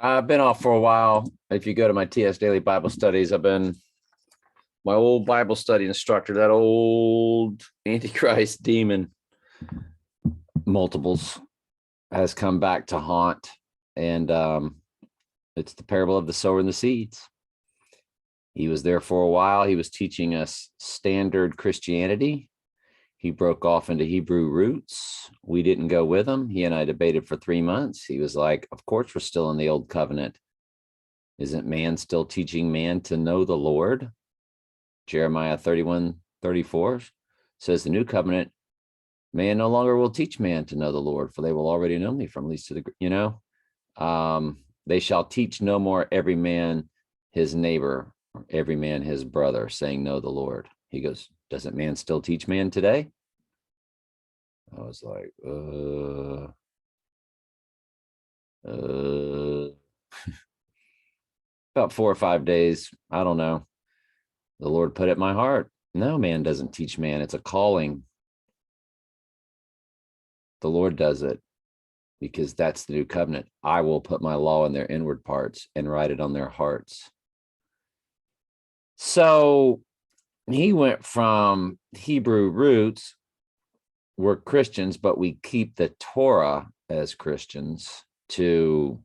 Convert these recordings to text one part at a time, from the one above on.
I've been off for a while. If you go to my TS Daily Bible Studies, I've been my old Bible study instructor, that old Antichrist demon, multiples, has come back to haunt. And it's the parable of the sower and the seeds. He was there for a while. He was teaching us standard Christianity. He broke off into Hebrew roots. We didn't go with him. He and I debated for 3 months. He was like, of course, we're still in the old covenant. Isn't man still teaching man to know the Lord? Jeremiah 31:34 says the new covenant, man no longer will teach man to know the Lord, for they will already know me from least to the, they shall teach no more every man his neighbor, or every man his brother, saying, know the Lord. He goes, doesn't man still teach man today? I was like, about 4 or 5 days. I don't know. The Lord put it in my heart. No, man doesn't teach man. It's a calling. The Lord does it because that's the new covenant. I will put my law in their inward parts and write it on their hearts. So he went from Hebrew roots, we're Christians, but we keep the Torah as Christians, to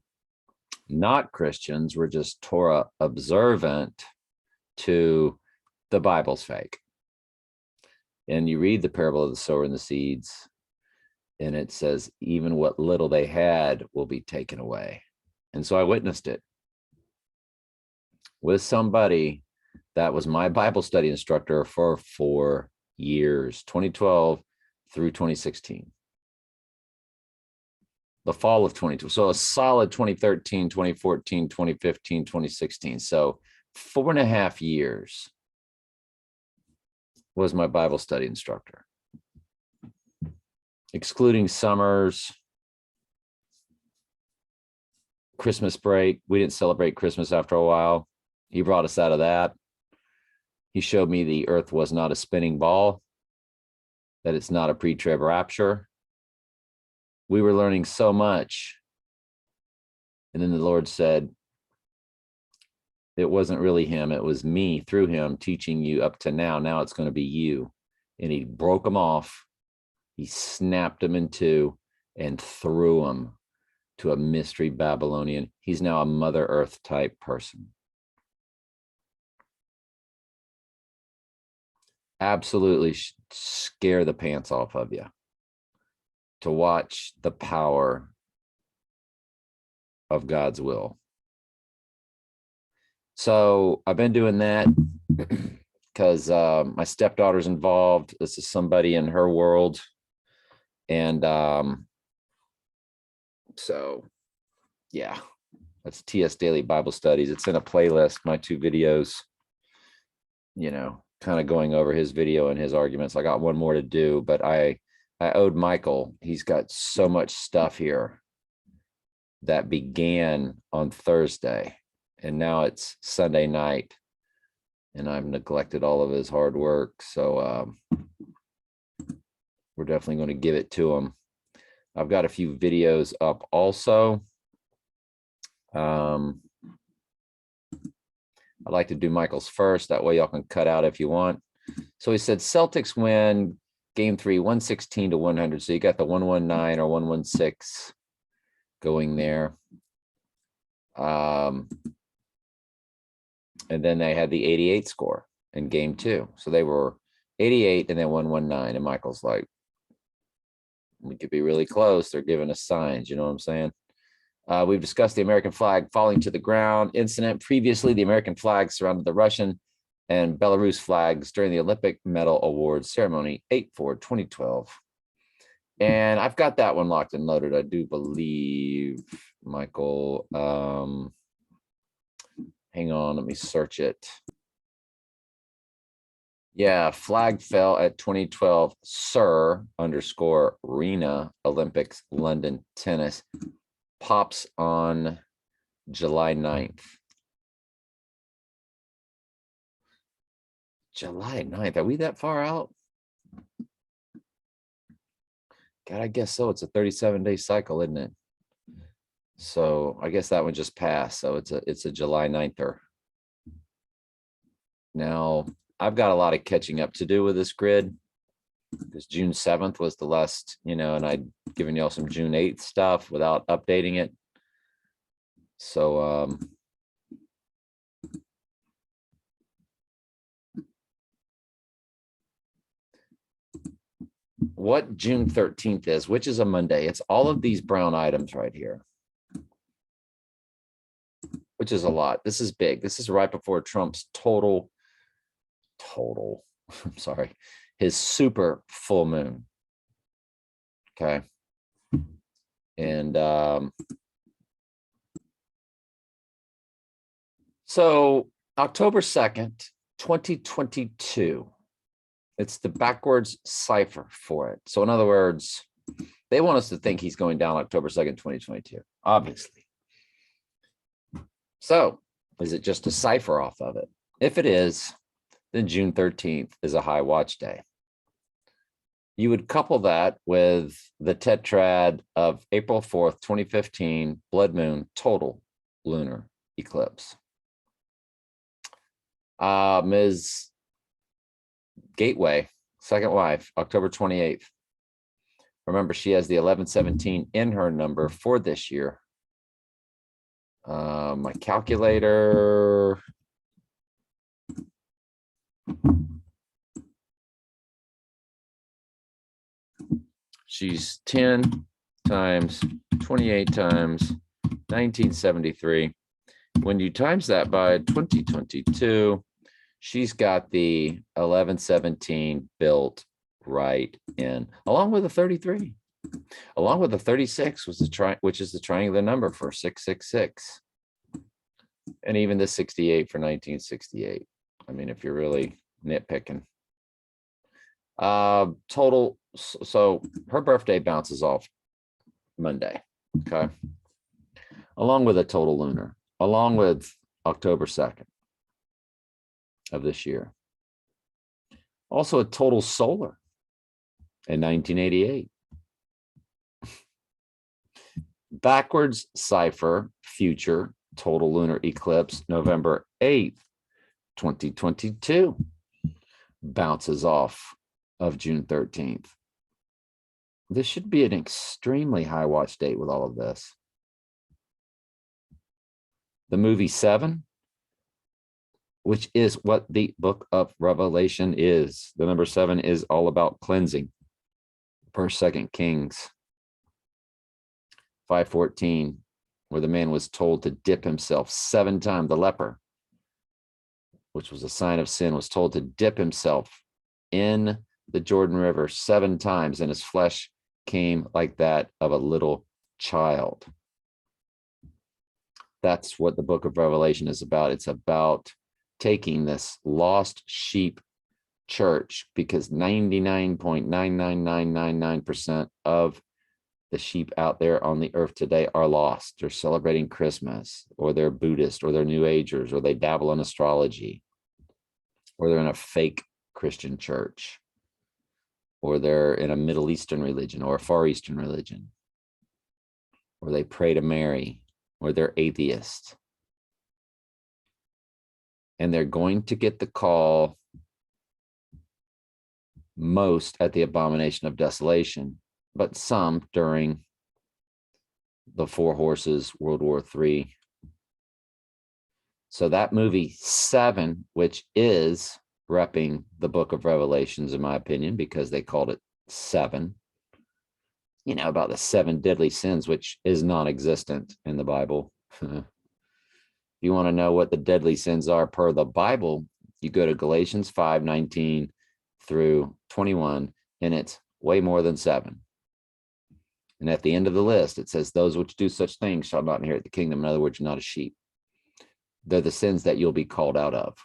not Christians, we're just Torah observant, to the Bible's fake. And you read the parable of the sower and the seeds, and it says, even what little they had will be taken away. And so I witnessed it with somebody that was my Bible study instructor for 4 years, 2012 through 2016. The fall of 2012. So a solid 2013, 2014, 2015, 2016. So 4.5 years was my Bible study instructor, excluding summers, Christmas break. We didn't celebrate Christmas after a while. He brought us out of that. He showed me the earth was not a spinning ball, that it's not a pre-trib rapture. We were learning so much. And then the Lord said, it wasn't really him. It was me through him teaching you up to now. Now it's going to be you. And he broke them off. He snapped them in two and threw them to a mystery Babylonian. He's now a Mother Earth type person. Absolutely scare the pants off of you to watch the power of God's will. So I've been doing that because my stepdaughter's involved. This is somebody in her world. And so, yeah, that's TS Daily Bible Studies. It's in a playlist, my 2 videos, kind of going over his video and his arguments. I got one more to do, but I owed Michael. He's got so much stuff here that began on Thursday, and now it's Sunday night, and I've neglected all of his hard work. So we're definitely going to give it to him. I've got a few videos up also. I'd like to do Michael's first. That way y'all can cut out if you want. So he said Celtics win game 3, 116-100. So you got the 119 or 116 going there. And then they had the 88 score in game 2. So they were 88 and then 119. And Michael's like, we could be really close. They're giving us signs. You know what I'm saying? We've discussed the American flag falling to the ground incident. Previously, the American flag surrounded the Russian and Belarus flags during the Olympic Medal Awards ceremony, 8/4/2012. And I've got that one locked and loaded, I do believe, Michael. Hang on, let me search it. Yeah, flag fell at 2012 Sir_Rena Olympics London tennis. Pops on July 9th. July 9th. Are we that far out? God, I guess so. It's a 37-day cycle, isn't it? So I guess that one just passed. So it's a July 9th. Now I've got a lot of catching up to do with this grid because June 7th was the last, and I'd given y'all some June 8th stuff without updating it. So what June 13th is, which is a Monday, it's all of these brown items right here, which is a lot. This is big. This is right before Trump's total, I'm sorry, his super full moon. Okay. And so October 2nd, 2022, it's the backwards cipher for it. So in other words, they want us to think he's going down October 2nd, 2022, obviously. So is it just a cipher off of it? If it is, then June 13th is a high watch day. You would couple that with the tetrad of April 4th, 2015, blood moon, total lunar eclipse. Ms. Gateway, second wife, October 28th. Remember, she has the 1117 in her number for this year. My calculator. She's 10 times 28 times 1973. When you times that by 2022, she's got the 1117 built right in, along with a 33, along with the 36, which is the triangular number for 666, and even the 68 for 1968. I mean, if you're really nitpicking. Total. So her birthday bounces off Monday. Okay. Along with a total lunar, along with October 2nd of this year. Also a total solar in 1988. Backwards cipher, future total lunar eclipse, November 8th, 2022. Bounces off of June 13th. This should be an extremely high watch date with all of this. The movie Seven, which is what the book of Revelation is. The number 7 is all about cleansing. 1st, 2nd Kings 5:14, where the man was told to dip himself 7 times. The leper, which was a sign of sin, was told to dip himself in the Jordan River 7 times, and his flesh came like that of a little child. That's what the book of Revelation is about. It's about taking this lost sheep church, because 99.99999% of the sheep out there on the earth today are lost. They're celebrating Christmas, or they're Buddhist, or they're New Agers, or they dabble in astrology, or they're in a fake Christian church, or they're in a Middle Eastern religion or a Far Eastern religion, or they pray to Mary, or they're atheists. And they're going to get the call most at the abomination of desolation, but some during the Four Horses, World War III. So that movie Seven, which is repping the book of Revelations, in my opinion, because they called it Seven, about the 7 deadly sins, which is non-existent in the Bible. If you want to know what the deadly sins are per the Bible, you go to Galatians 5:19 through 21, and it's way more than 7. And at the end of the list, it says, those which do such things shall not inherit the kingdom. In other words, you're not a sheep. They're the sins that you'll be called out of: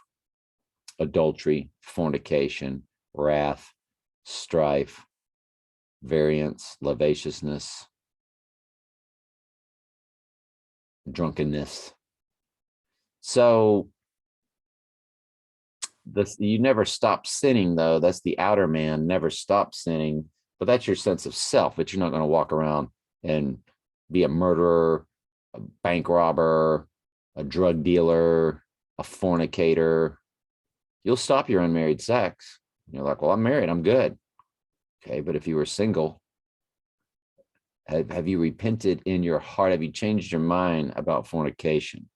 adultery, fornication, wrath, strife, variance, lasciviousness, drunkenness. So you never stop sinning, though. That's the outer man, never stop sinning, but that's your sense of self. But you're not going to walk around and be a murderer a bank robber, a drug dealer, a fornicator, you'll stop your unmarried sex. You're like, well, I'm married, I'm good. Okay, but if you were single, have you repented in your heart? Have you changed your mind about fornication?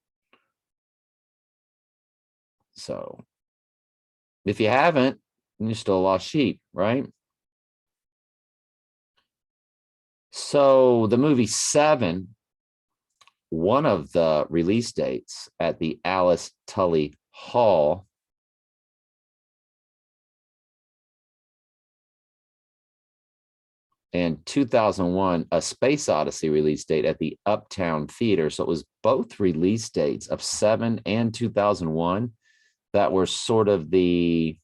So if you haven't, then you're still a lost sheep, right? So the movie Seven, one of the release dates at the Alice Tully Hall and 2001, A Space Odyssey release date at the Uptown Theater. So it was both release dates of Seven and 2001 that were sort of the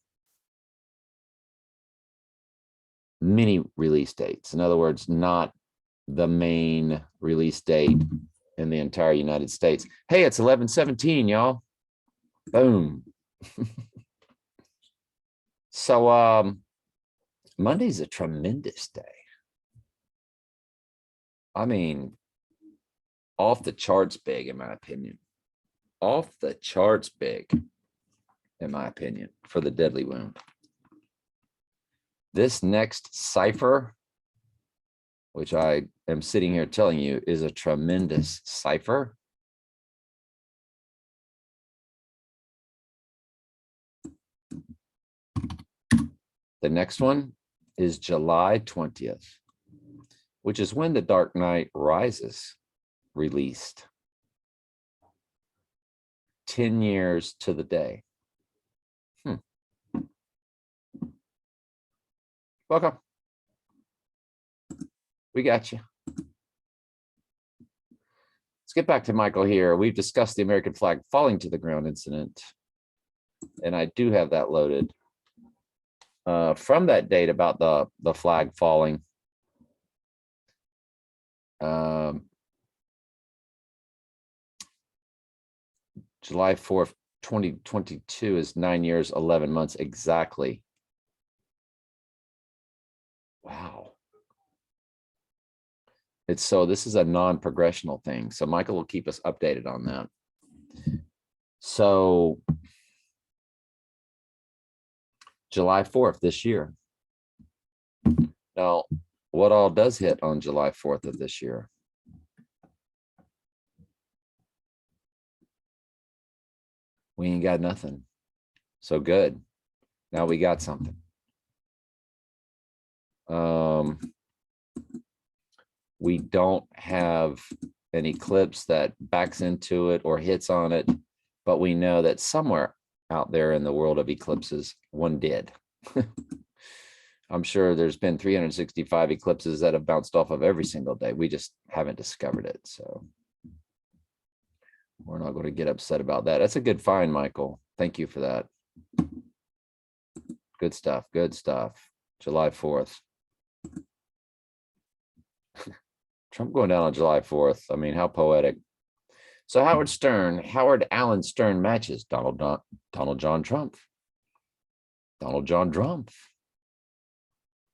mini release dates. In other words, not the main release date in the entire United States. Hey, it's 11/17, y'all. Boom. So Monday's a tremendous day. I mean, off the charts big, in my opinion. Off the charts big, in my opinion, for the deadly wound. This next cipher, which I am sitting here telling you is a tremendous cipher. The next one is July 20th, which is when The Dark Knight Rises released. 10 years to the day. Welcome. We got you. Let's get back to Michael here. We've discussed the American flag falling to the ground incident, and I do have that loaded. From that date about the flag falling, July 4th, 2022 is 9 years, 11 months exactly. Wow. This is a non-progressional thing. So Michael will keep us updated on that. So July 4th this year. Now, what all does hit on July 4th of this year? We ain't got nothing. So good. Now we got something. We don't have an eclipse that backs into it or hits on it, but we know that somewhere out there in the world of eclipses, one did. I'm sure there's been 365 eclipses that have bounced off of every single day. We just haven't discovered it. So we're not going to get upset about that. That's a good find, Michael. Thank you for that. Good stuff. Good stuff. July 4th. Trump going down on July 4th. I mean, how poetic. So Howard Allen Stern matches Donald John Trump. Donald John Trump.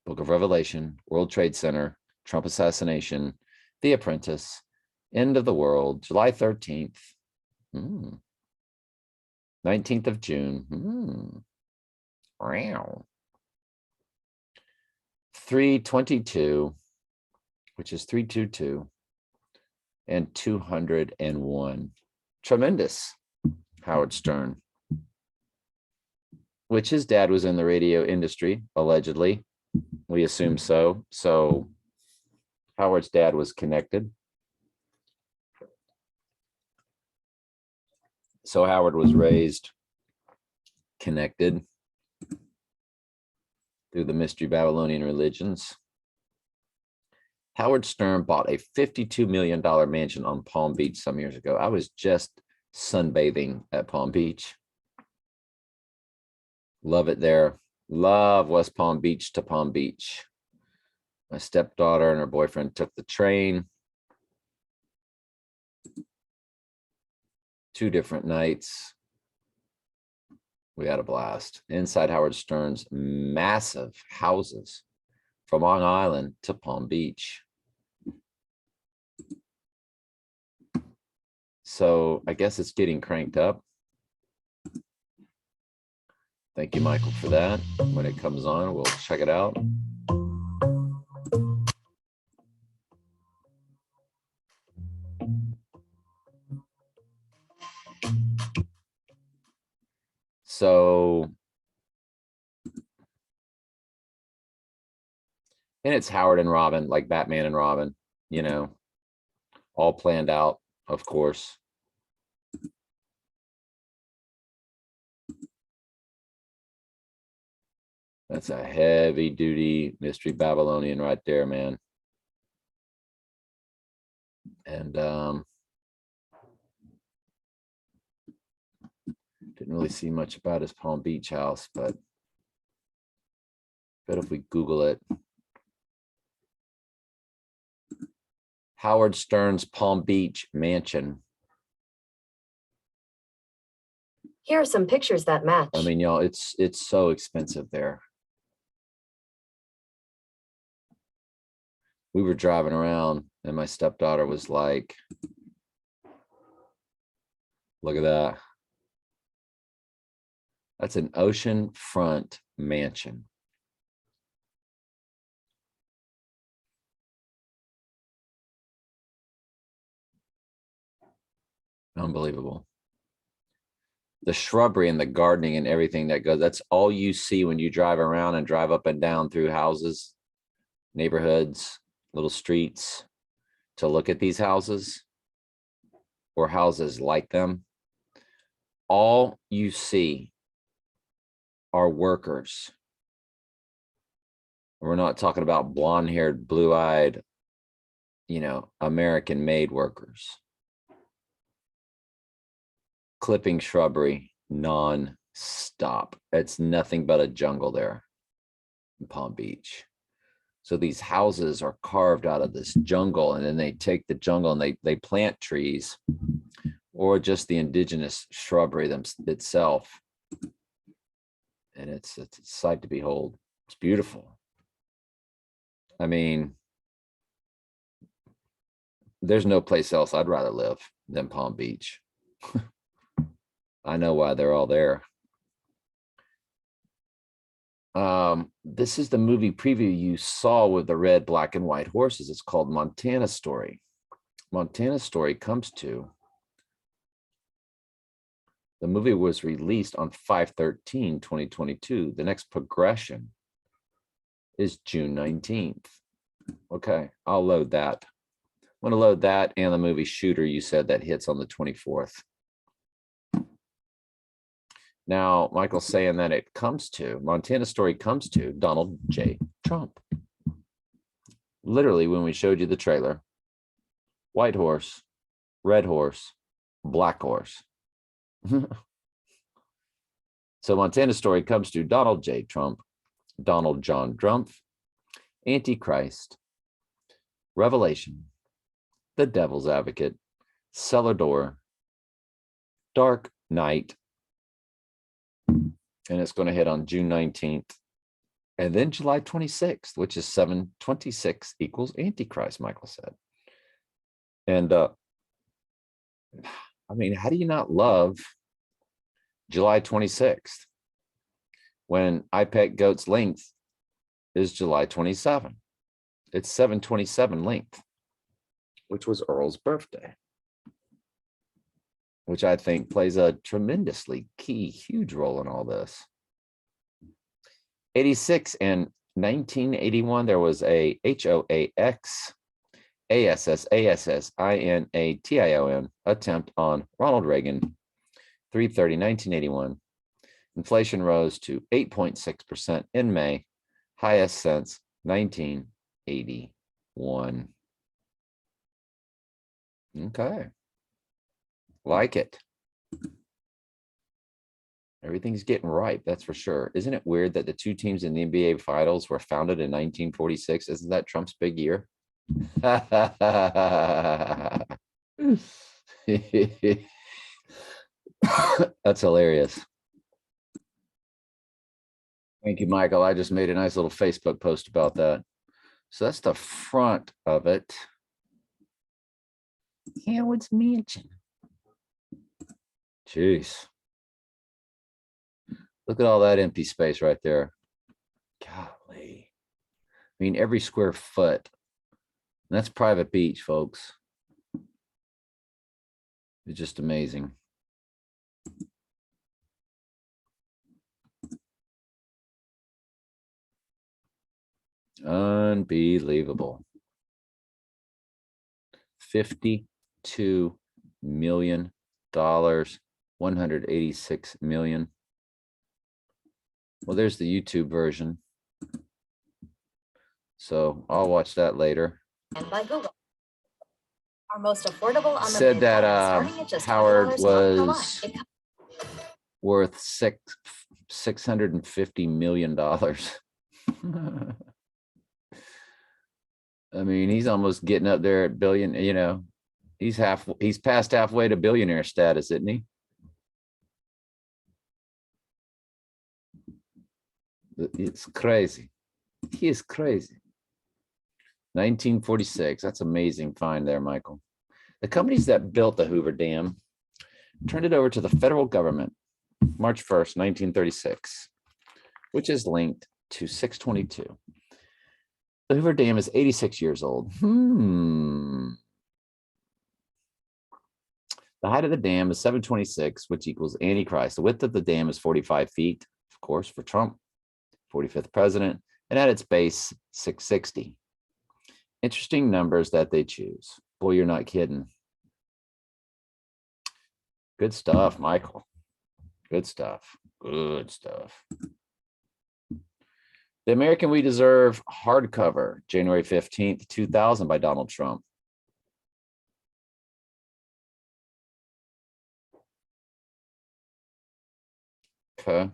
Book of Revelation, World Trade Center, Trump assassination, The Apprentice, End of the World, July 13th. 19th of June. Wow. 322, which is 322, and 201. Tremendous, Howard Stern. Which his dad was in the radio industry, allegedly. We assume so. So Howard's dad was connected. So Howard was raised connected through the mystery Babylonian religions. Howard Stern bought a $52 million mansion on Palm Beach some years ago. I was just sunbathing at Palm Beach. Love it there. Love West Palm Beach to Palm Beach. My stepdaughter and her boyfriend took the train. 2 different nights. We had a blast. Inside Howard Stern's massive houses from Long Island to Palm Beach. So I guess it's getting cranked up. Thank you, Michael, for that. When it comes on, we'll check it out. So, and it's Howard and Robin, like Batman and Robin, you know, all planned out, of course. That's a heavy duty Mystery Babylonian right there, man. And didn't really see much about his Palm Beach house, but if we Google it. Howard Stern's Palm Beach mansion. Here are some pictures that match. I mean, y'all, it's so expensive there. We were driving around and my stepdaughter was like, look at that. That's an oceanfront mansion. Unbelievable. The shrubbery and the gardening and everything that goes, that's all you see when you drive around and drive up and down through houses, neighborhoods, little streets to look at these houses or houses like them. All you see are workers. We're not talking about blonde-haired, blue-eyed, you know, American-made workers. Clipping shrubbery non-stop. It's nothing but a jungle there in Palm Beach. So these houses are carved out of this jungle, and then they take the jungle and they plant trees or just the indigenous shrubbery itself. And it's a sight to behold. It's beautiful. I mean, there's no place else I'd rather live than Palm Beach. I know why they're all there. This is the movie preview you saw with the red, black, and white horses. It's called Montana Story. Montana Story comes to. The movie was released on 5/13/2022. The next progression is June 19th. Okay, I'll load that. I'm going to load that and the movie Shooter, you said, that hits on the 24th. Now, Michael's saying that it comes to, Montana Story comes to Donald J. Trump. Literally, when we showed you the trailer, white horse, red horse, black horse. So Montana Story comes to Donald J. Trump, Donald John Trump, Antichrist, Revelation, The Devil's Advocate, Cellar Door, Dark Knight, and it's going to hit on June 19th. And then July 26th, which is 7/26 equals Antichrist, Michael said. And I mean, how do you not love July 26th when IPEC Goat's length is July 27? It's 7/27 length, which was Earl's birthday, which I think plays a tremendously key, huge role in all this. 86 and 1981, there was a HOAX ASSASSINATION attempt on Ronald Reagan, 3/30/1981. Inflation rose to 8.6% in May, highest since 1981. Okay. Like it. Everything's getting ripe, that's for sure. Isn't it weird that the two teams in the NBA finals were founded in 1946? Isn't that Trump's big year? That's hilarious. Thank you, Michael. I just made a nice little Facebook post about that. So that's the front of it. Howard's mansion. Jeez. Look at all that empty space right there. Golly. I mean, every square foot. And that's private beach, folks. It's just amazing. Unbelievable. $52 million, 186 million. Well, there's the YouTube version. So I'll watch that later. And by Google. Our most affordable on Said the that starting at just Howard $20 per was month. worth $650 million. I mean, he's almost getting up there at billion, you know, he's past halfway to billionaire status, isn't he? It's crazy. He is crazy. 1946. That's amazing find there, Michael. The companies that built the Hoover Dam turned it over to the federal government March 1st, 1936, which is linked to 622. The Hoover Dam is 86 years old. The height of the dam is 726, which equals Antichrist. The width of the dam is 45 feet, of course, for Trump, 45th president, and at its base, 660. Interesting numbers that they choose. Boy, you're not kidding. Good stuff, Michael. Good stuff. Good stuff. The American We Deserve hardcover, January 15th, 2000 by Donald Trump. Okay.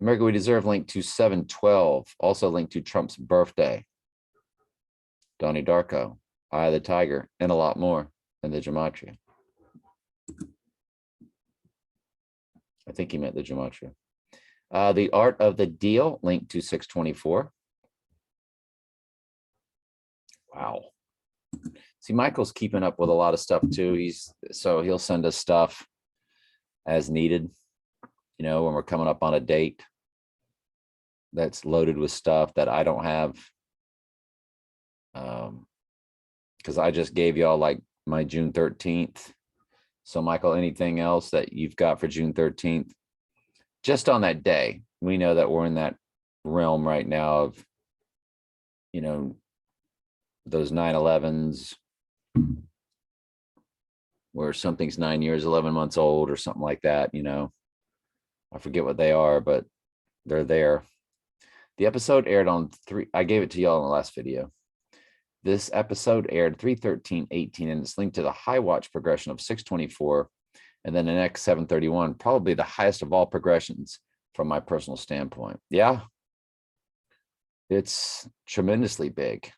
America We Deserve linked to 7/12, also linked to Trump's birthday. Donnie Darko, Eye of the Tiger, and a lot more in the gematria. I think he meant the gematria. The Art of the Deal linked to 6/24. Wow. See, Michael's keeping up with a lot of stuff too. He'll send us stuff as needed, you know, when we're coming up on a date that's loaded with stuff that I don't have. Because I just gave y'all like my June 13th. So Michael, anything else that you've got for June 13th? Just on that day, we know that we're in that realm right now of, you know, those 9/11s where something's 9 years, 11 months old or something like that, you know. I forget what they are, but they're there. The episode aired on I gave it to y'all in the last video. This episode aired 3/13/18, and it's linked to the high watch progression of 6/24, and then the next 7/31, probably the highest of all progressions from my personal standpoint. Yeah, it's tremendously big.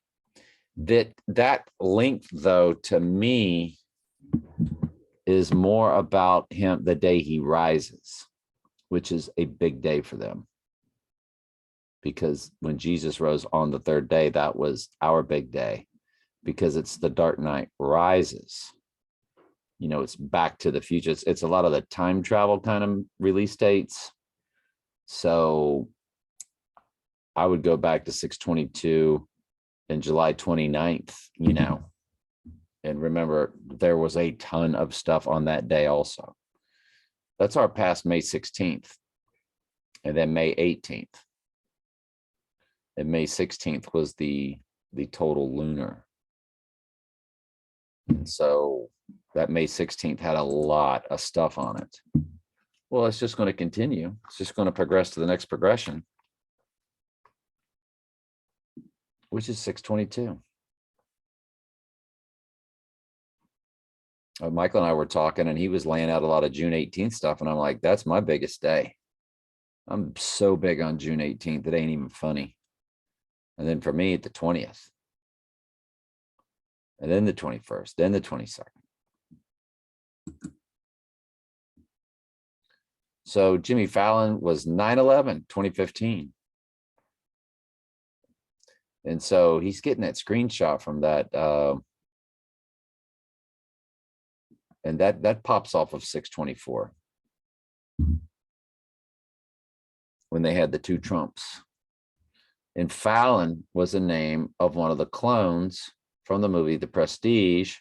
That link, though, to me, is more about him, the day he rises, which is a big day for them. Because when Jesus rose on the third day, that was our big day, because it's the Dark Knight Rises. You know, it's Back to the Future. It's a lot of the time travel kind of release dates. So I would go back to 6/22 and July 29th, you know, and remember there was a ton of stuff on that day also. That's our past May 16th and then May 18th. And May 16th was the total lunar. And so that May 16th had a lot of stuff on it. Well, it's just going to continue. It's just going to progress to the next progression, which is 6/22. Michael and I were talking, and he was laying out a lot of June 18th stuff. And I'm like, that's my biggest day. I'm so big on June 18th. It ain't even funny. And then for me, the 20th. And then the 21st, then the 22nd. So Jimmy Fallon was 9/11, 2015. And so he's getting that screenshot from that And that pops off of 624. When they had the two Trumps. And Fallon was a name of one of the clones from the movie The Prestige,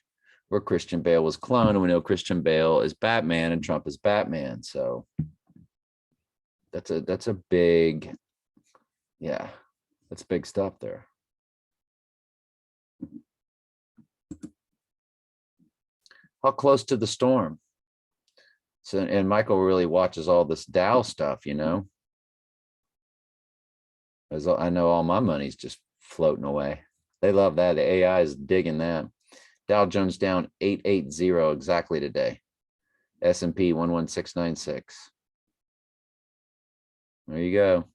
where Christian Bale was cloned. And we know Christian Bale is Batman and Trump is Batman. So that's a big, yeah, that's big stuff there. How close to the storm? So, and Michael really watches all this Dow stuff, you know. As I know all my money's just floating away. They love that. The AI is digging that. Dow Jones down 880 exactly today. S&P 11696. There you go.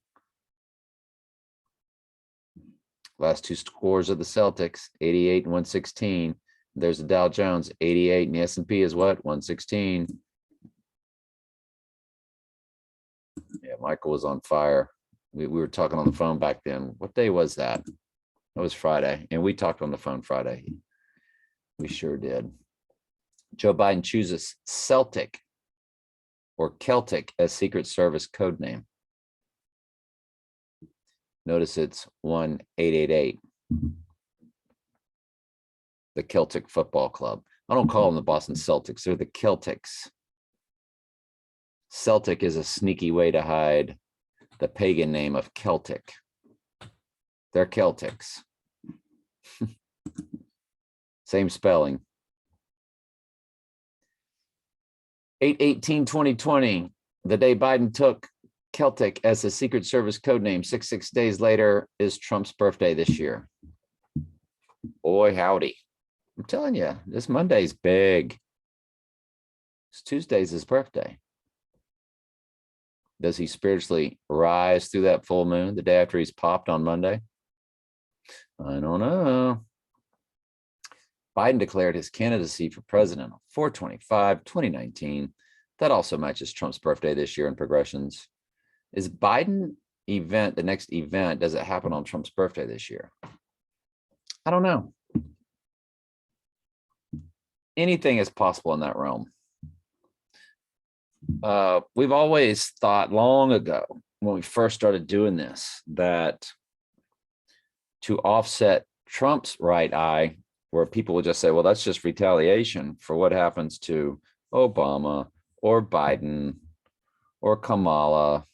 Last two scores of the Celtics, 88 and 116. There's the Dow Jones, 88, and the S&P is what? 116. Yeah, Michael was on fire. We were talking on the phone back then. What day was that? It was Friday, and we talked on the phone Friday. We sure did. Joe Biden chooses Celtic or Celtic as Secret Service code name. Notice it's 1888. The Celtic Football Club. I don't call them the Boston Celtics. They're the Celtics. Celtic is a sneaky way to hide the pagan name of Celtic. They're Celtics. Same spelling. 8/18/2020, the day Biden took Celtic as a Secret Service code name. 6 days later is Trump's birthday this year. Boy, howdy. I'm telling you, this Monday's big. It's Tuesday's his birthday. Does he spiritually rise through that full moon the day after he's popped on Monday? I don't know. Biden declared his candidacy for president on 4/25/2019. That also matches Trump's birthday this year in progressions. Is Biden event the next event? Does it happen on Trump's birthday this year? I don't know. Anything is possible in that realm. We've always thought long ago when we first started doing this that to offset Trump's right eye, where people would just say, well, that's just retaliation for what happens to Obama or Biden or Kamala.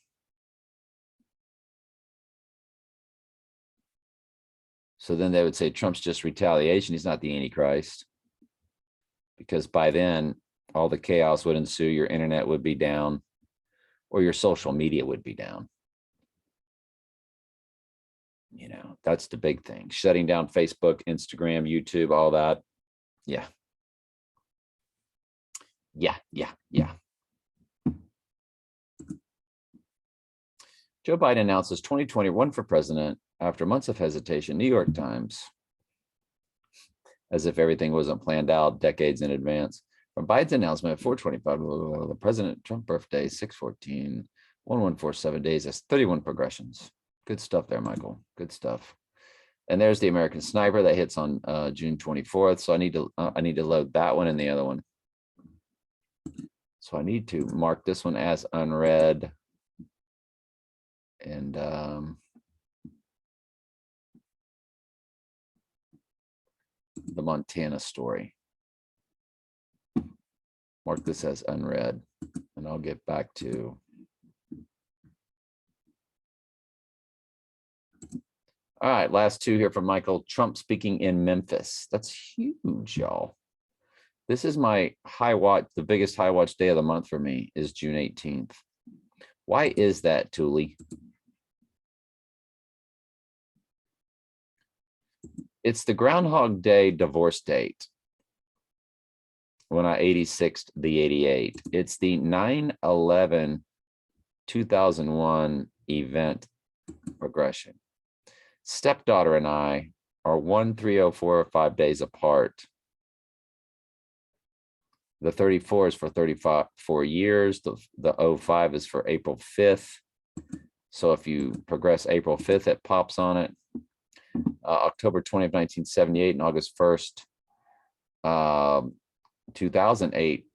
So then they would say Trump's just retaliation. He's not the Antichrist. Because by then, all the chaos would ensue. Your internet would be down, or your social media would be down. You know, that's the big thing. Shutting down Facebook, Instagram, YouTube, all that. Yeah. Joe Biden announces 2021 for president after months of hesitation. New York Times. As if everything wasn't planned out decades in advance. From Biden's announcement at 4/25, the President Trump birthday, 6/14, 1147 days. That's 31 progressions. Good stuff there, Michael. Good stuff. And there's the American Sniper that hits on June 24th. So I need to load that one and the other one. So I need to mark this one as unread. And the Montana story. Mark this as unread, and I'll get back to. All right, last two here from Michael. Trump speaking in Memphis. That's huge, y'all. This is my high watch. The biggest high watch day of the month for me is June 18th. Why is that, Thule? It's the Groundhog Day divorce date. When I 86'd the 88. It's the 9/11/2001 event progression. Stepdaughter and I are 1/3/04 days apart. The 34 is for 34 years. The 05 is for April 5th. So if you progress April 5th, it pops on it. October 20th, 1978 and August 1st. 2008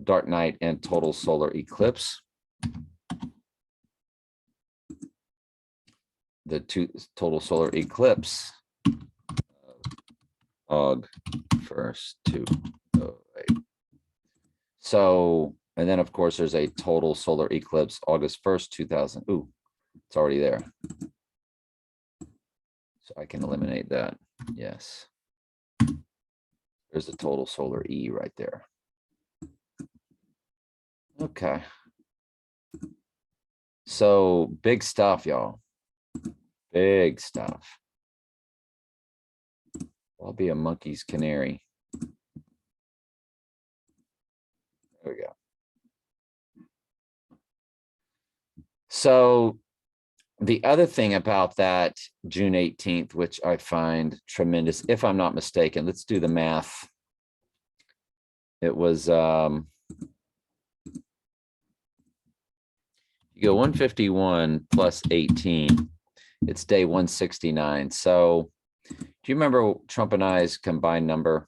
dark night and total solar eclipse. The total solar eclipse. Aug 1st, 2008. So, and then of course there's a total solar eclipse August 1st, 2000. Ooh, it's already there. So I can eliminate that. Yes. There's the total solar E right there. Okay. So big stuff, y'all. Big stuff. I'll be a monkey's canary. There we go. So the other thing about that June 18th, which I find tremendous, if I'm not mistaken, let's do the math. It was, you go 151 plus 18, it's day 169. So do you remember Trump and I's combined number?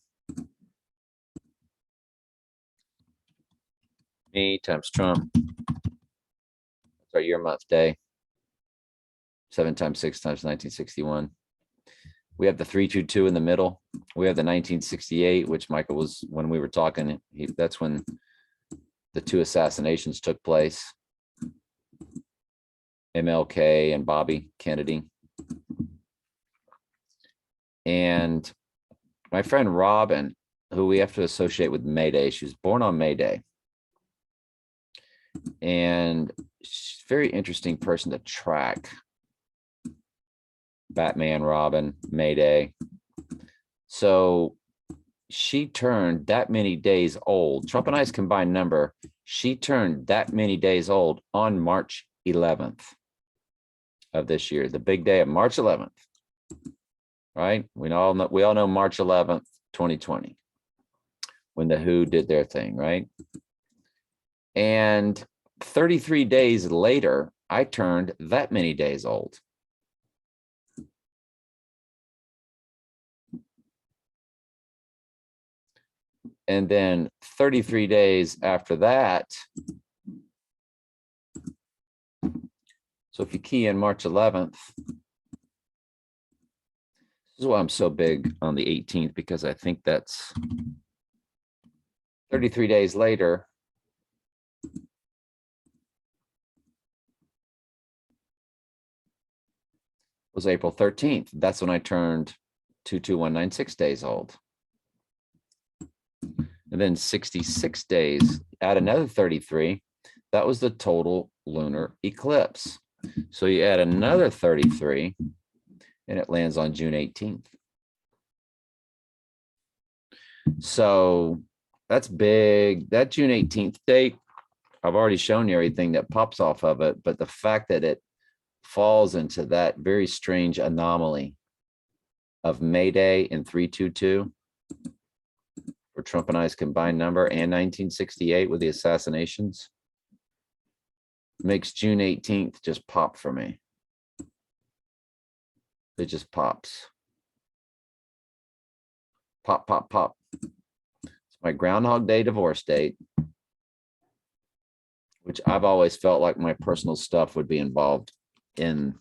Me times Trump. That's our year, month, day. 7 times 6 times 1961. We have the 322 in the middle. We have the 1968, which Michael was, when we were talking, that's when the 2 assassinations took place. MLK and Bobby Kennedy. And my friend Robin, who we have to associate with May Day, she was born on May Day. And she's a very interesting person to track. Batman, Robin, May Day. So she turned that many days old. Trump and I's combined number, she turned that many days old on March 11th of this year, the big day of March 11th. Right? We all know March 11th, 2020, when the WHO did their thing, right? And 33 days later, I turned that many days old. And then 33 days after that, so if you key in March 11th, this is why I'm so big on the 18th, because I think that's 33 days later. Was April 13th. That's when I turned 22196 days old. And then 66 days, add another 33. That was the total lunar eclipse. So you add another 33 and it lands on June 18th. So that's big. That June 18th date, I've already shown you everything that pops off of it, but the fact that it falls into that very strange anomaly of May Day and 322 for Trump and I's combined number, and 1968 with the assassinations, makes June 18th just pop for me. It just pops. Pop, pop, pop. It's my Groundhog Day divorce date, which I've always felt like my personal stuff would be involved in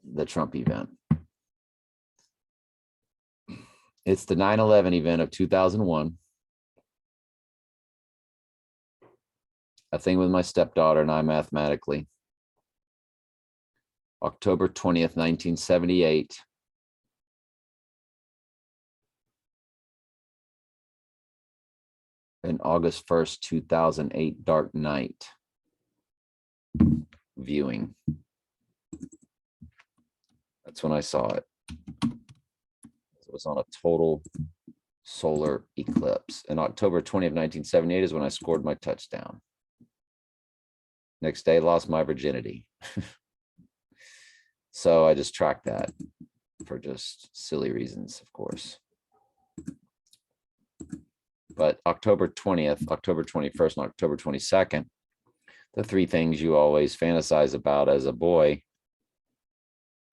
the Trump event. It's the 9/11 event of 2001. A thing with my stepdaughter and I mathematically. October 20th, 1978. And August 1st, 2008, dark night viewing. That's when I saw it. It was on a total solar eclipse. And October 20th, 1978 is when I scored my touchdown. Next day, lost my virginity. So I just tracked that for just silly reasons, of course. But October 20th, October 21st, and October 22nd, the 3 things you always fantasize about as a boy: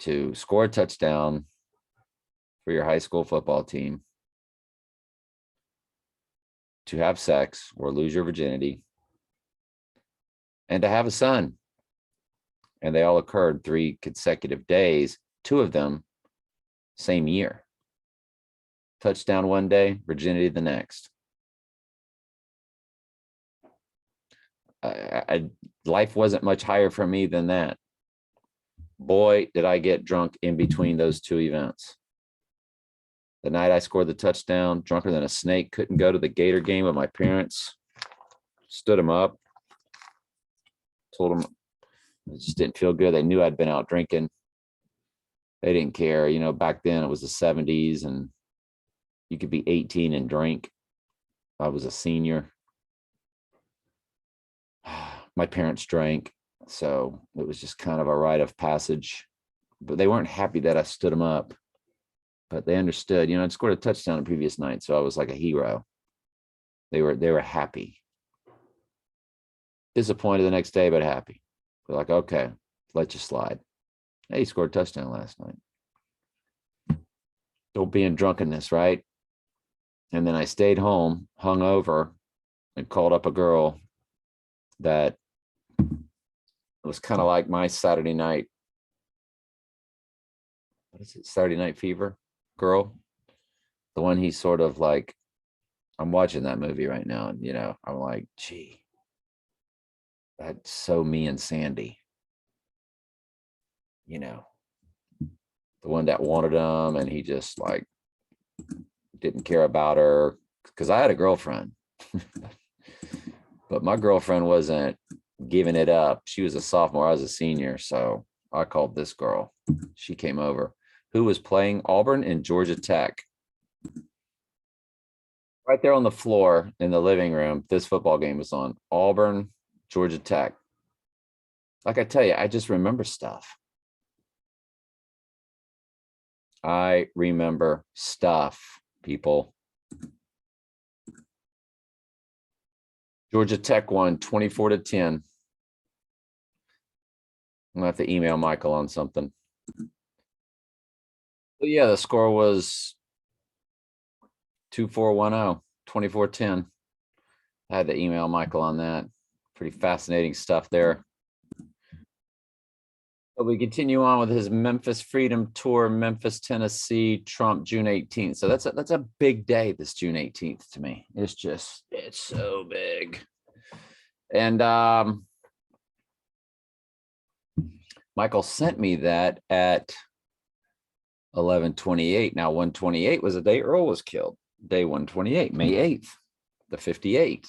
to score a touchdown for your high school football team, to have sex or lose your virginity and to have a son. And they all occurred 3 consecutive days, 2 of them same year. Touchdown one day, virginity the next. Life wasn't much higher for me than that. Boy, did I get drunk in between those 2 events. The night I scored the touchdown, drunker than a snake, couldn't go to the Gator game with my parents. Stood them up. Told them it just didn't feel good. They knew I'd been out drinking. They didn't care. You know, back then it was the 70s and you could be 18 and drink. I was a senior. My parents drank, so it was just kind of a rite of passage. But they weren't happy that I stood them up. But they understood, you know, I'd scored a touchdown the previous night, so I was like a hero. They were happy. Disappointed the next day, but happy. They're like, okay, let you slide. Hey, you scored a touchdown last night. Don't be in drunkenness, right? And then I stayed home, hung over, and called up a girl that was kind of like my Saturday night. What is it? Saturday Night Fever girl. The one he's sort of like, I'm watching that movie right now, and you know, I'm like, gee, that's so me and Sandy. You know, the one that wanted him and he just like didn't care about her, because I had a girlfriend. But my girlfriend wasn't giving it up. She was a sophomore, I was a senior, so I called this girl. She came over, who was playing Auburn and Georgia Tech. Right there on the floor in the living room, this football game was on. Auburn, Georgia Tech. Like I tell you, I just remember stuff. I remember stuff, people. Georgia Tech won 24-10. I'm gonna have to email Michael on something. But yeah, the score was 2410, 24-10. I had to email Michael on that. Pretty fascinating stuff there. But we continue on with his Memphis Freedom Tour, Memphis, Tennessee, Trump, June 18th. So that's a big day, this June 18th to me. It's so big. And Michael sent me that at 11:28. Now 128 was the day Earl was killed. Day 128, May 8th, the 58.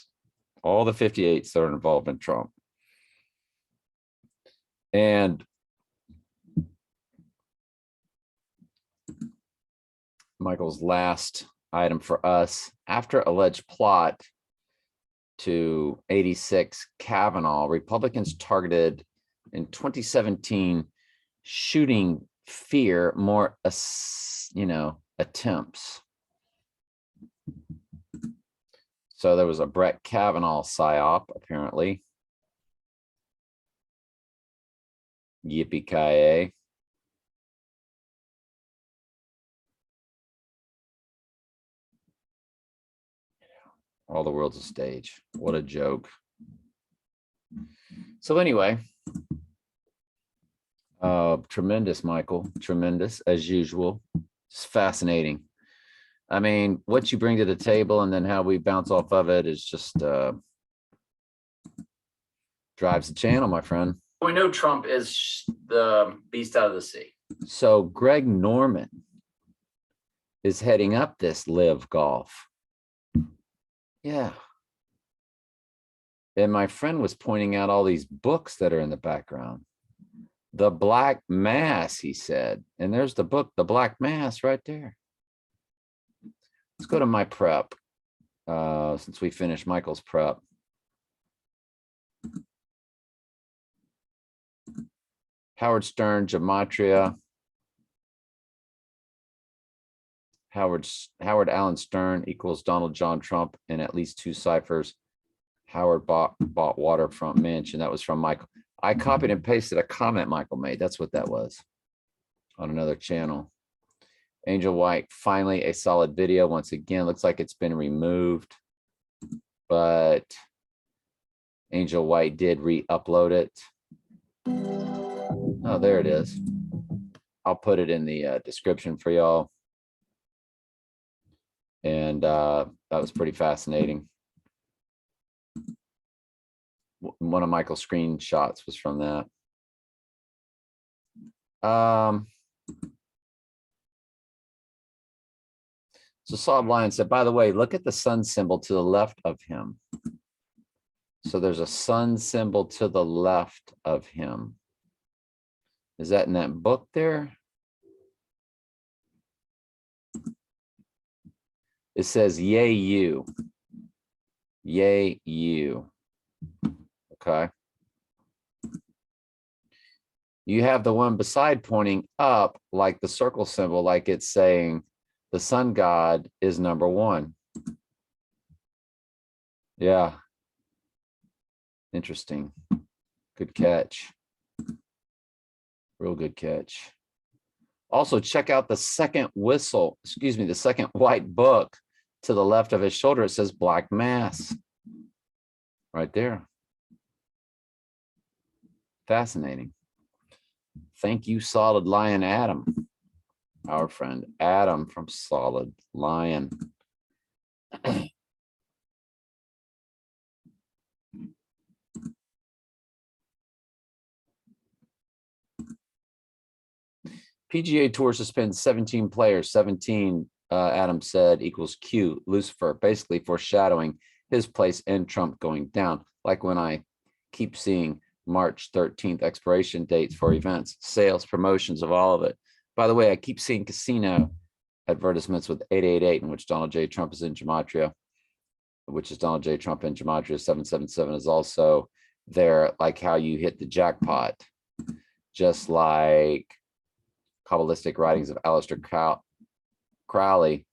All the 58s that are involved in Trump. And Michael's last item for us, after alleged plot to 86 Kavanaugh, Republicans targeted in 2017 shooting fear more, attempts. So there was a Brett Kavanaugh psyop, apparently. Yippee-ki-yay. All the world's a stage. What a joke. So anyway, tremendous, Michael. Tremendous, as usual. It's fascinating. I mean, what you bring to the table and then how we bounce off of it is just drives the channel, my friend. We know Trump is the beast out of the sea. So Greg Norman is heading up this Live Golf. Yeah. And my friend was pointing out all these books that are in the background. The Black Mass, he said. And there's the book, The Black Mass, right there. Let's go to my prep, since we finished Michael's prep. Howard Stern, Gematria. Howard Allen Stern equals Donald John Trump in at least 2 ciphers. Howard bought Waterfront Mansion. That was from Michael. I copied and pasted a comment Michael made. That's what that was on another channel. Angel White, finally a solid video. Once again, looks like it's been removed. but Angel White did re-upload it. Oh, there it is. I'll put it in the description for y'all. And that was pretty fascinating. One of Michael's screenshots was from that. So Solid Lion said, by the way, look at the sun symbol to the left of him. So there's a sun symbol to the left of him. Is that in that book there? It says, yay, you. Yay, you. Okay. You have the one beside pointing up, like the circle symbol, like it's saying the sun god is number one. Yeah. Interesting. Good catch. Real good catch. Also, check out the second whistle, excuse me, the second white book to the left of his shoulder. It says Black Mass. Right there. Fascinating. Thank you, Solid Lion Adam. Our friend Adam from Solid Lion. PGA Tour suspends 17 players. 17, Adam said, equals Q, Lucifer, basically foreshadowing his place in Trump going down. Like when I keep seeing March 13th expiration dates for events, sales, promotions of all of it. By the way, I keep seeing casino advertisements with 888, in which Donald J. Trump is in Gematria, which is Donald J. Trump in Gematria. 777 is also there, like how you hit the jackpot, just like Kabbalistic writings of Aleister Crowley,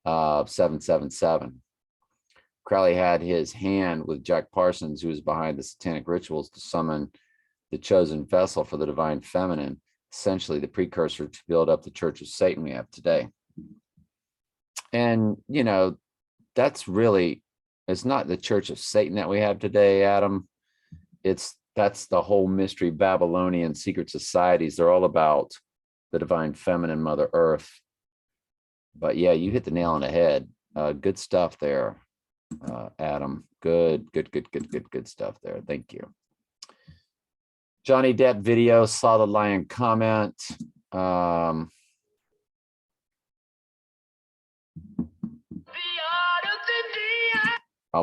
777. Crowley had his hand with Jack Parsons, who was behind the satanic rituals to summon the chosen vessel for the divine feminine, essentially the precursor to build up the Church of Satan we have today. And, you know, that's really, it's not the Church of Satan that we have today, Adam. That's the whole mystery Babylonian secret societies. They're all about the divine feminine, Mother Earth. But yeah, you hit the nail on the head. Good stuff there, Adam. Good stuff there. Thank you. Johnny Depp video, Solid Lion comment. I'll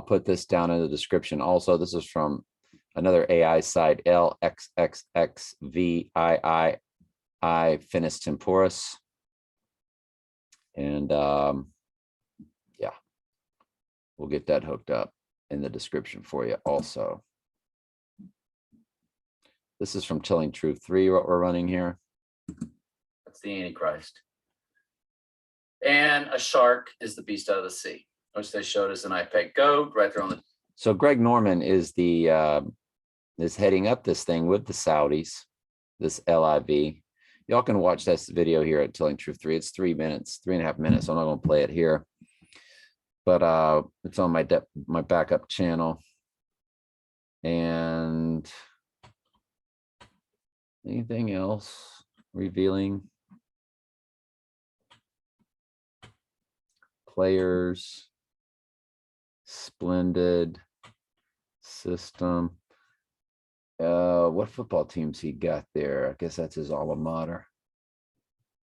put this down in the description. Also, this is from another AI site, LXXXVII Finis Temporis. And yeah, we'll get that hooked up in the description for you also. This is from Telling Truth 3, what we're running here. That's the Antichrist. And a shark is the beast out of the sea, which they showed us an IPEC goat right there on the. So Greg Norman is the is heading up this thing with the Saudis, this LIV. Y'all can watch this video here at Telling Truth 3. It's 3 minutes, 3.5 minutes. I'm not going to play it here, but it's on my backup channel. And anything else revealing? Players, splendid system. What football teams he got there? I guess that's his alma mater.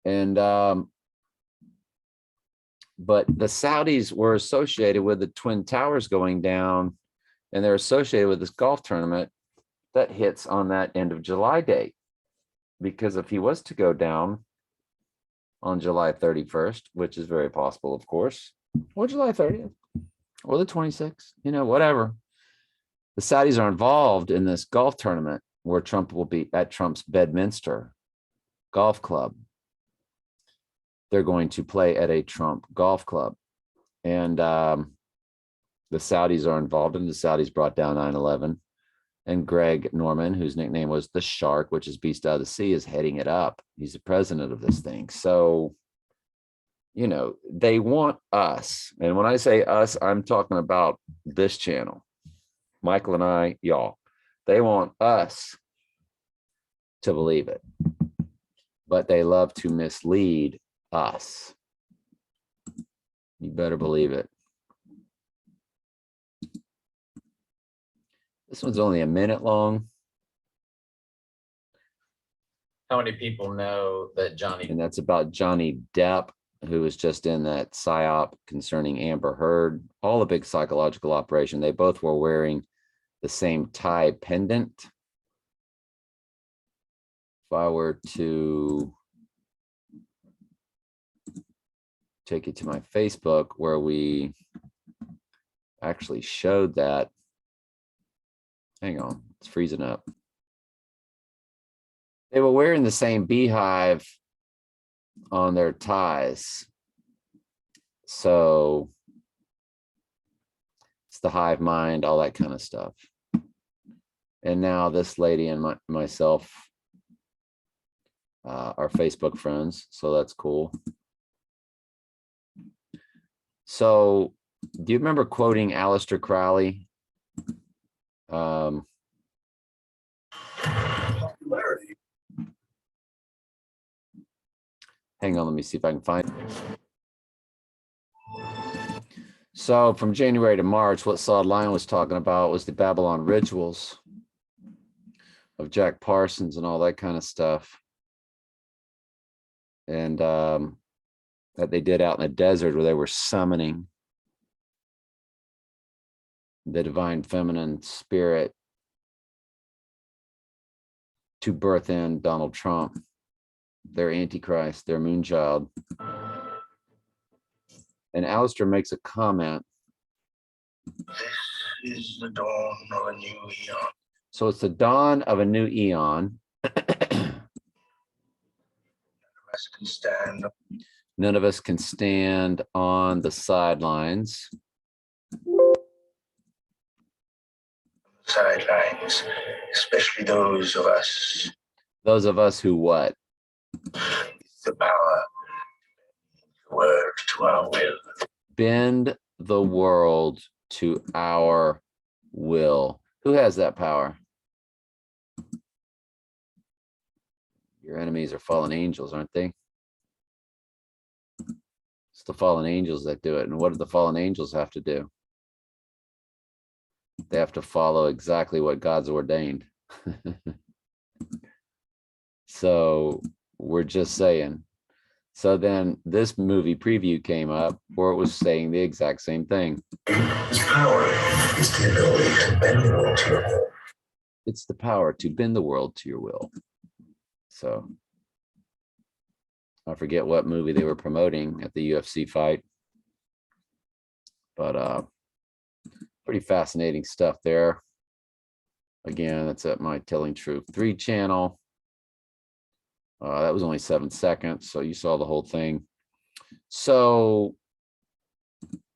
And but the Saudis were associated with the Twin Towers going down, and they're associated with this golf tournament that hits on that end of July date. Because if he was to go down on July 31st, which is very possible, of course, or July 30th, or the 26th, you know, whatever. The Saudis are involved in this golf tournament where Trump will be at Trump's Bedminster Golf Club. They're going to play at a Trump golf club. And the Saudis are involved, and the Saudis brought down 9/11. And Greg Norman, whose nickname was the Shark, which is Beast Out of the Sea, is heading it up. He's the president of this thing. So, you know, they want us. And when I say us, I'm talking about this channel, Michael and I, y'all, they want us to believe it, but they love to mislead us. You better believe it. This one's only a minute long. How many people know that Johnny? And that's about Johnny Depp, who was just in that PSYOP concerning Amber Heard, all a big psychological operation. They both were wearing the same tie pendant. If I were to take you to my Facebook where we actually showed that. Hang on, it's freezing up. They were wearing the same beehive on their ties. So it's the hive mind, all that kind of stuff. And now this lady and myself are Facebook friends, so that's cool. So do you remember quoting Aleister Crowley? Hang on, let me see if I can find it. So from January to March, what Saw Lion was talking about was the Babylon rituals of Jack Parsons and all that kind of stuff. And that they did out in the desert where they were summoning the divine feminine spirit to birth in Donald Trump, their Antichrist, their moonchild. And Aleister makes a comment. This is the dawn of a new eon. So it's the dawn of a new eon. Us can stand None of us can stand on the sidelines. sidelines, especially those of us. Those of us who what? The power, the word to our will. Bend the world to our will. Who has that power? Your enemies are fallen angels, aren't they? It's the fallen angels that do it. And what do the fallen angels have to do? They have to follow exactly what God's ordained. So we're just saying. So then this movie preview came up where it was saying the exact same thing. Its power is the ability to bend the world to your will. It's the power to bend the world to your will. So I forget what movie they were promoting at the UFC fight, but pretty fascinating stuff there. Again, that's at my Telling Truth 3 channel. That was only 7 seconds, so you saw the whole thing. So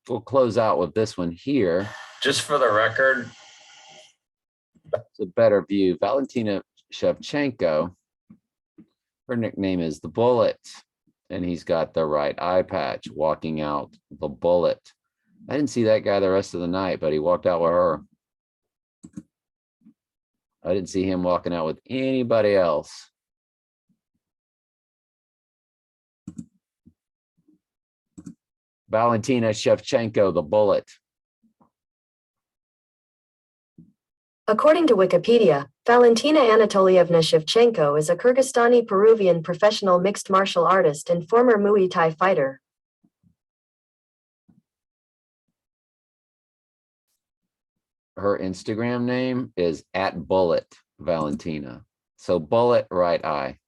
we'll close out with this one here. Just for the record, It's a better view. Valentina Shevchenko, her nickname is the Bullet, and he's got the right eye patch walking out the Bullet. I didn't see that guy the rest of the night, but he walked out with her. I didn't see him walking out with anybody else. Valentina Shevchenko, the Bullet. According to Wikipedia, Valentina Anatolievna Shevchenko is a Kyrgyzstani-Peruvian professional mixed martial artist and former Muay Thai fighter. Her Instagram name is @BulletValentina. So Bullet, right eye.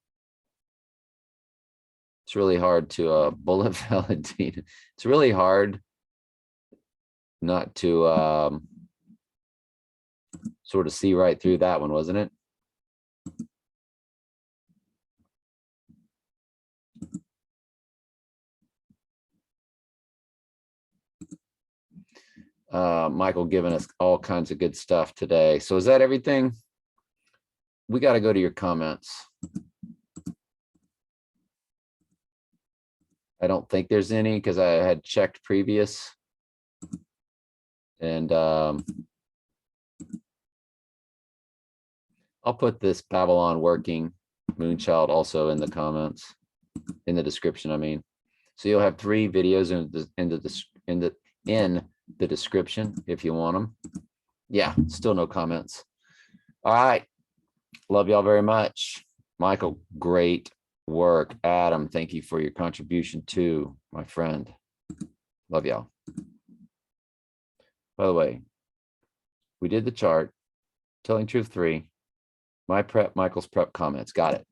It's really hard to Bullet Valentina. It's really hard not to sort of see right through that one, wasn't it? Michael giving us all kinds of good stuff today. So is that everything? We got to go to your comments. I don't think there's any because I had checked previous. And I'll put this Babylon working Moonchild also in the comments, in the description, I mean. So you'll have 3 videos in the description if you want them. Yeah, still no comments. All right. Love y'all very much. Michael, great work. Adam, thank you for your contribution too, my friend. Love y'all. By the way, we did the chart, telling truth 3, my prep, Michael's prep comments. Got it.